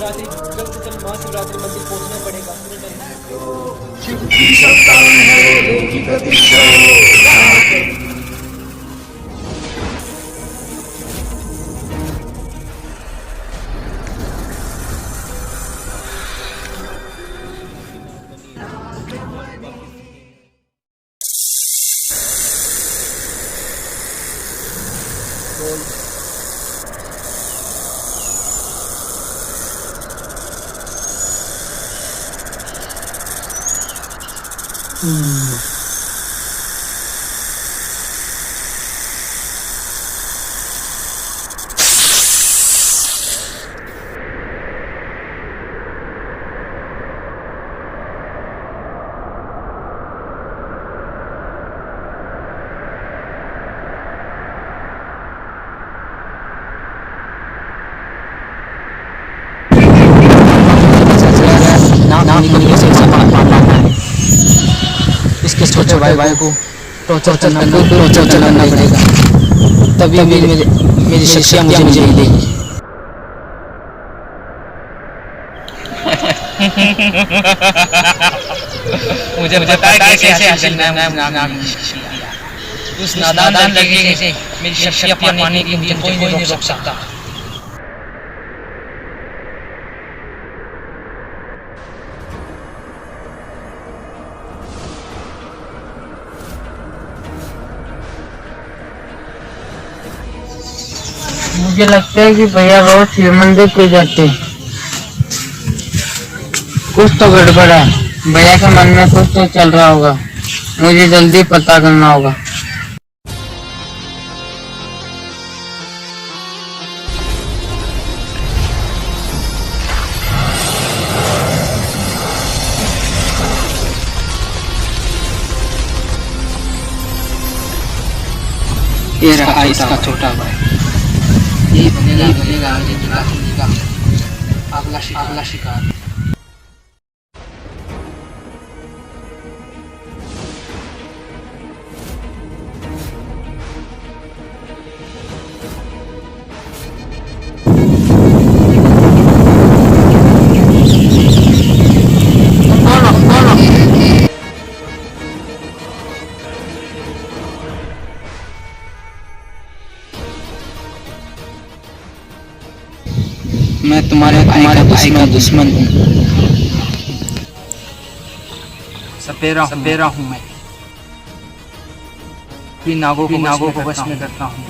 महाशिवरात्रि, जल्द से जल्द महाशिवरात्रि मंदिर पहुंचना पड़ेगा। शिव की संतान है देखी प्रतीक्षा इसके छोटे भाई को टॉर्चर करना पड़ेगा, तभी मेरी शक्तियाँ मुझे मिलेगी। मुझे पता है कैसे हासिल करना है। उस नादान लड़के से मेरी शक्तियाँ पाने की मुझे कोई नहीं रोक सकता। मुझे लगता है कि भैया रोज शिव मंदिर क्यों जाते, कुछ तो गड़बड़ है। भैया के मन में कुछ तो चल रहा होगा, मुझे जल्दी पता करना होगा। ये रहा इसका छोटा भाई, ये बनेगा अगला शिकार। मैं तुम्हारे भाई का दुश्मन हूँ। सपेरा हूँ मैं, नागों को वश में करता हूँ।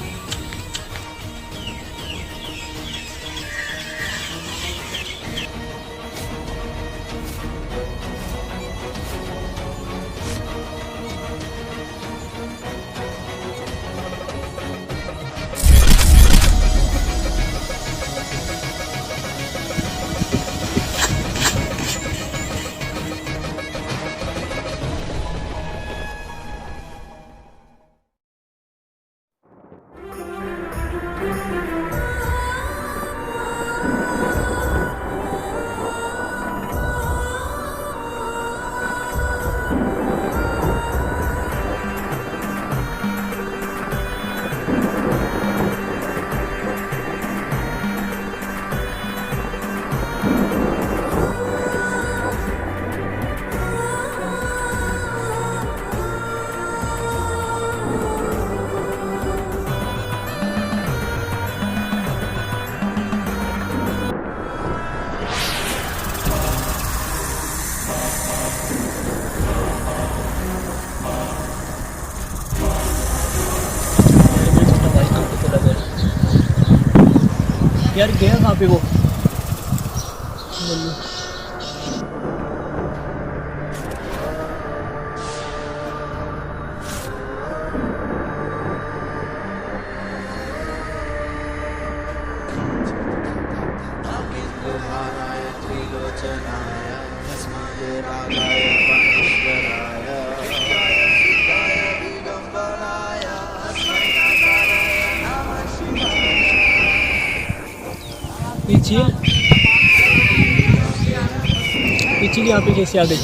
यार गया कहाँ पे वो? पिछली यहाँ पे कैसे आ गई?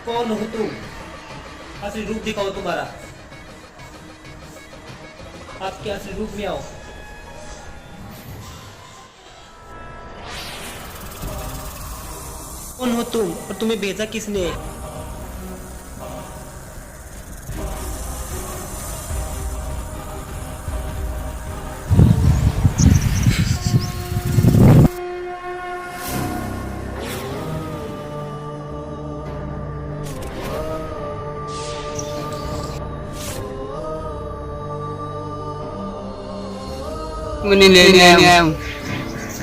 कौन हो तुम? असली रूप दिखाओ तुम्हारा। आपके असली रूप में आओ। कौन हो तुम और तुम्हें भेजा किसने?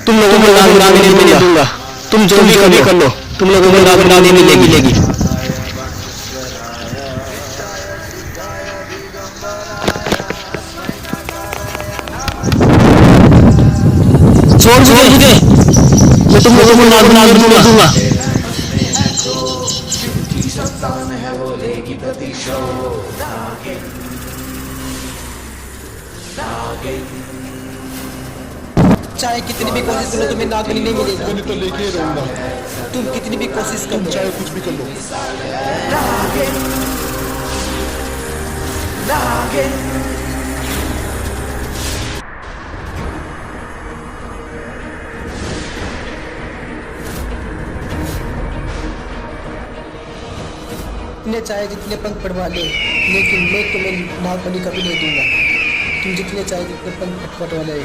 तुम लोगों को नागरानी नहीं दूंगा। तुम जो भी कर लो, तुम लोगों को नागरानी मिलेगी। छोड़ मुझे, मैं तुम लोगों को नागरानी नहीं दूंगा। की संतान है वो लेगी प्रतिशोध। चाहे कितनी भी कोशिश करो तुम्हें नागमणि नहीं मिलेगी। तो लेके ही रहूंगा, तुम कितनी भी कोशिश करो। चाहे कुछ भी कर लो। तुमने चाहे जितने पंख पड़वा ले, लेकिन मैं तुम्हें नागमणि कभी नहीं दूंगा। तुम जितने चाहे जितने पंख पड़वा ले।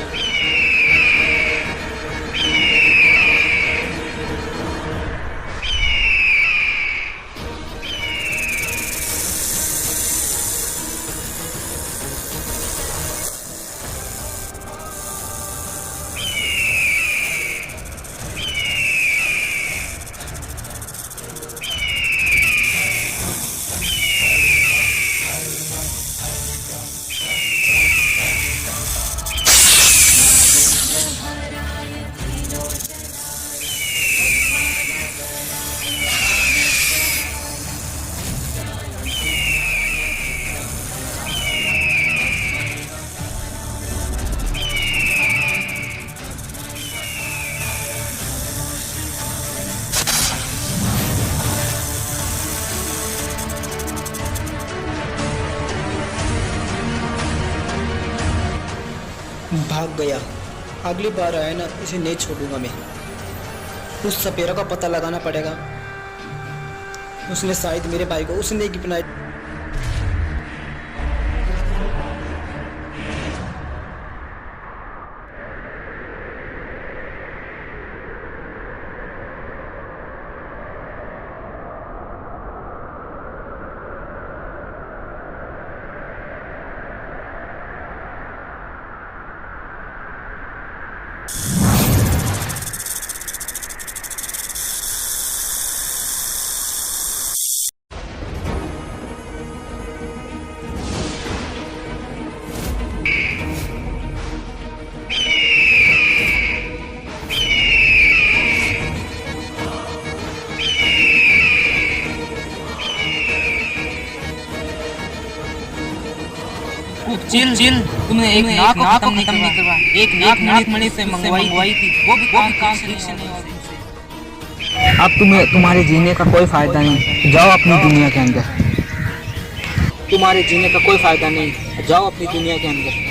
भाग गया। अगली बार आया ना, इसे नहीं छोड़ूंगा मैं। उस सपेरा का पता लगाना पड़ेगा। उसने शायद मेरे भाई को उसने गिफ्ट। चिल तुमने एक नाक को खत्म नहीं करवा, एक नागमणि से मंगवाई थी, वो भी काम ठीक से नहीं हुआ तुमसे। अब तुम्हारे जीने का कोई फायदा नहीं, जाओ अपनी दुनिया के अंदर। तुम्हारे जीने का कोई फायदा नहीं, जाओ अपनी दुनिया के अंदर।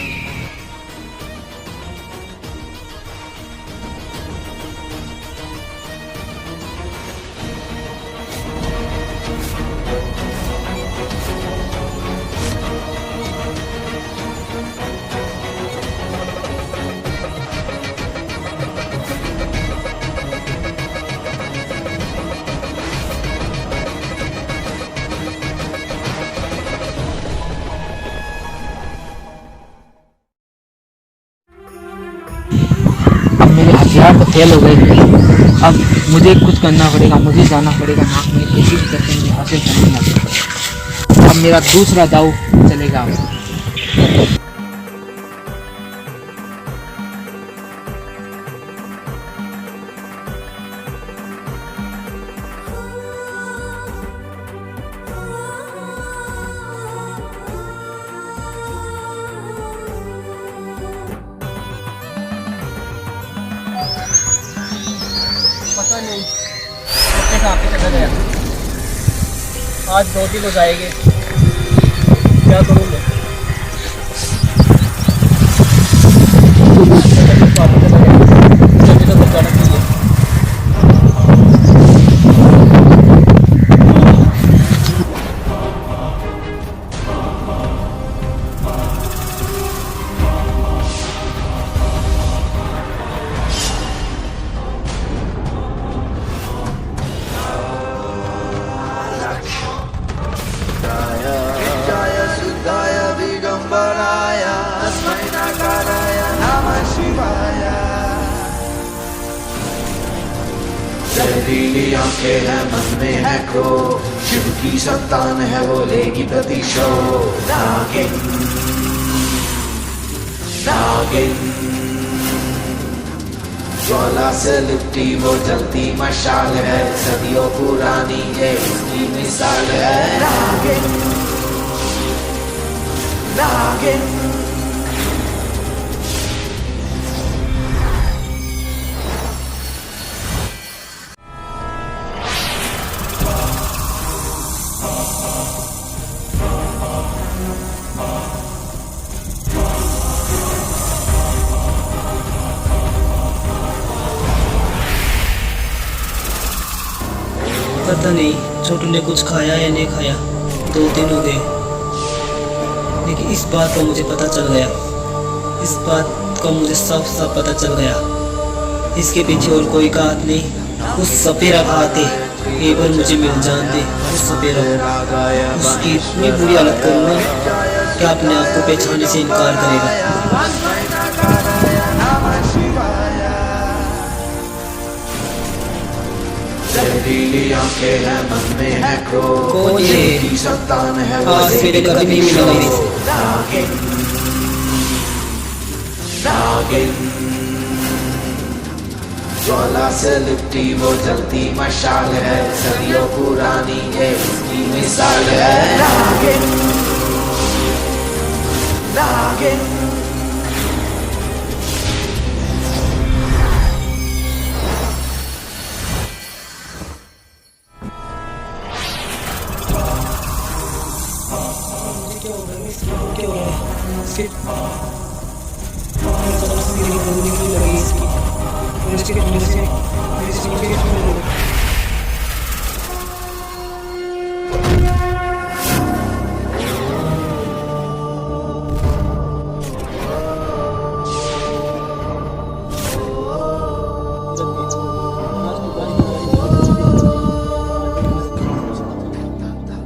अब मेरे हथियार तो फेल हो गए। अब मुझे कुछ करना पड़ेगा, मुझे जाना पड़ेगा नागमणि कोशिश करके मुझे हासिल करना पड़ेगा। अब मेरा दूसरा दाव चलेगा। पता नहीं कहाँ पे चला गया। आज 2 दिन हो जाएंगे, क्या करूँ मैं? जब तो जाना चाहिए। जय शुद्धाय दिगंबराय तस्मै नकाराय नमः शिवाय। जहरीली आंखें हैं मन में है क्रो, शिव की संतान है वो लेगी प्रतिशोध। नागिन नागिन ज्वाला से लिपटी वो जलती मशाल है, सदियों पुरानी ये उसकी मिसाल है। नागिन नागिन पता नहीं छोटू ने कुछ खाया या नहीं खाया, 2 दिन हो गए, लेकिन इस बात का मुझे पता चल गया, इस बात का मुझे साफ साफ पता चल गया, इसके पीछे और कोई का हाथ नहीं, उस सपेरा का हाथ है। एक बार मुझे मिल जान दे उस सपेरा को, उसकी इतनी बुरी हालत करूँगा कि अपने आप को पहचानने से इनकार करेगा। जहरीली आंखें हैं मन में है क्रो, कौन ये? शिव की संतान है वो आज मेरे लेगी कभी नहीं मिला मेरे से। नागिन नागिन ज्वाला से लिपटी वो जलती मशाल है, सदियों पुरानी ये उसकी मिसाल है। नागिन नागिन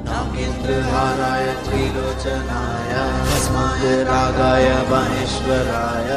नागेन्द्रहाराय त्रिलोचनाय भस्माय रागाय महेश्वराय